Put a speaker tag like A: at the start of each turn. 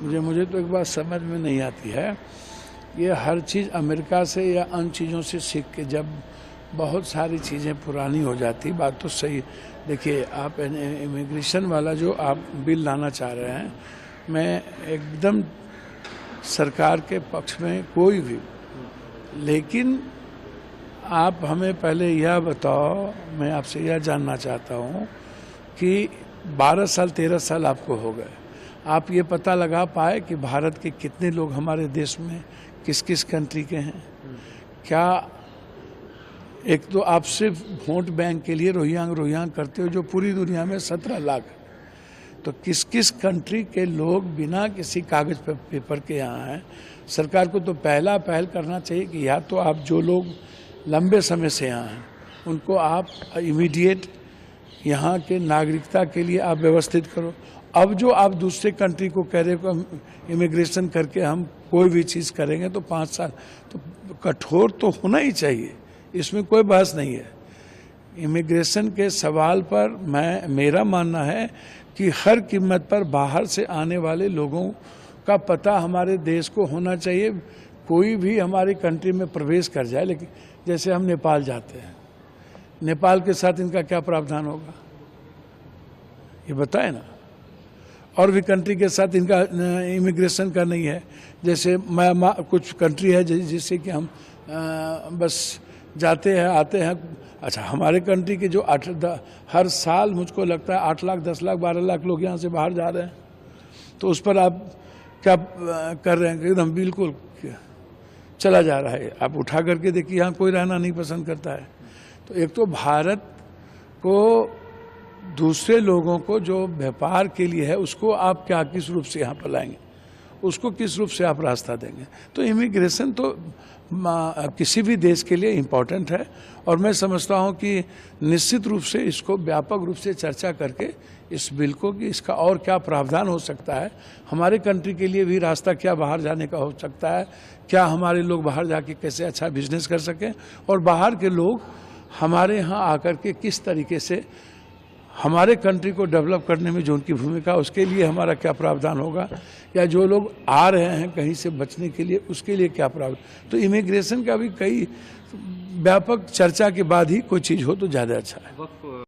A: मुझे तो एक बात समझ में नहीं आती है, ये हर चीज़ अमेरिका से या अन्य चीज़ों से सीख के जब बहुत सारी चीज़ें पुरानी हो जाती, बात तो सही। देखिए, आप इमिग्रेशन वाला जो आप बिल लाना चाह रहे हैं, मैं एकदम सरकार के पक्ष में कोई भी, लेकिन आप हमें पहले यह बताओ, मैं आपसे यह जानना चाहता हूँ कि 12 साल 13 साल आपको हो गए, आप ये पता लगा पाए कि भारत के कितने लोग हमारे देश में किस किस कंट्री के हैं? क्या एक तो आप सिर्फ वोट बैंक के लिए रोहिंग्या करते हो, जो पूरी दुनिया में 17 लाख है। तो किस किस कंट्री के लोग बिना किसी कागज पेपर के यहाँ हैं? सरकार को तो पहल करना चाहिए कि या तो आप जो लोग लंबे समय से यहाँ हैं उनको आप इमीडिएट यहाँ के नागरिकता के लिए आप व्यवस्थित करो। अब जो आप दूसरे कंट्री को कह रहे हो हम इमिग्रेशन करके हम कोई भी चीज़ करेंगे तो 5 साल, तो कठोर तो होना ही चाहिए, इसमें कोई बहस नहीं है। इमिग्रेशन के सवाल पर मेरा मानना है कि हर कीमत पर बाहर से आने वाले लोगों का पता हमारे देश को होना चाहिए। कोई भी हमारी कंट्री में प्रवेश कर जाए, लेकिन जैसे हम नेपाल जाते हैं, नेपाल के साथ इनका क्या प्रावधान होगा ये बताए ना। और भी कंट्री के साथ इनका इमिग्रेशन का नहीं है। जैसे कुछ कंट्री है जिससे कि हम बस जाते हैं आते हैं। अच्छा, हमारे कंट्री के जो हर साल मुझको लगता है 8 लाख 10 लाख 12 लाख लोग यहाँ से बाहर जा रहे हैं, तो उस पर आप क्या कर रहे हैं? एकदम बिल्कुल चला जा रहा है। आप उठा करके देखिए, यहाँ कोई रहना नहीं पसंद करता है। तो एक तो भारत को दूसरे लोगों को जो व्यापार के लिए है उसको आप क्या किस रूप से यहाँ पर लाएंगे, उसको किस रूप से आप रास्ता देंगे? तो इमिग्रेशन तो किसी भी देश के लिए इम्पोर्टेंट है, और मैं समझता हूँ कि निश्चित रूप से इसको व्यापक रूप से चर्चा करके इस बिल को कि इसका और क्या प्रावधान हो सकता है, हमारे कंट्री के लिए भी रास्ता क्या बाहर जाने का हो सकता है, क्या हमारे लोग बाहर जाके कैसे अच्छा बिजनेस कर सकें, और बाहर के लोग हमारे यहाँ आकर के किस तरीके से हमारे कंट्री को डेवलप करने में जो उनकी भूमिका, उसके लिए हमारा क्या प्रावधान होगा, या जो लोग आ रहे हैं कहीं से बचने के लिए उसके लिए क्या प्रावधान। तो इमिग्रेशन का भी कई व्यापक चर्चा के बाद ही कोई चीज़ हो तो ज़्यादा अच्छा है।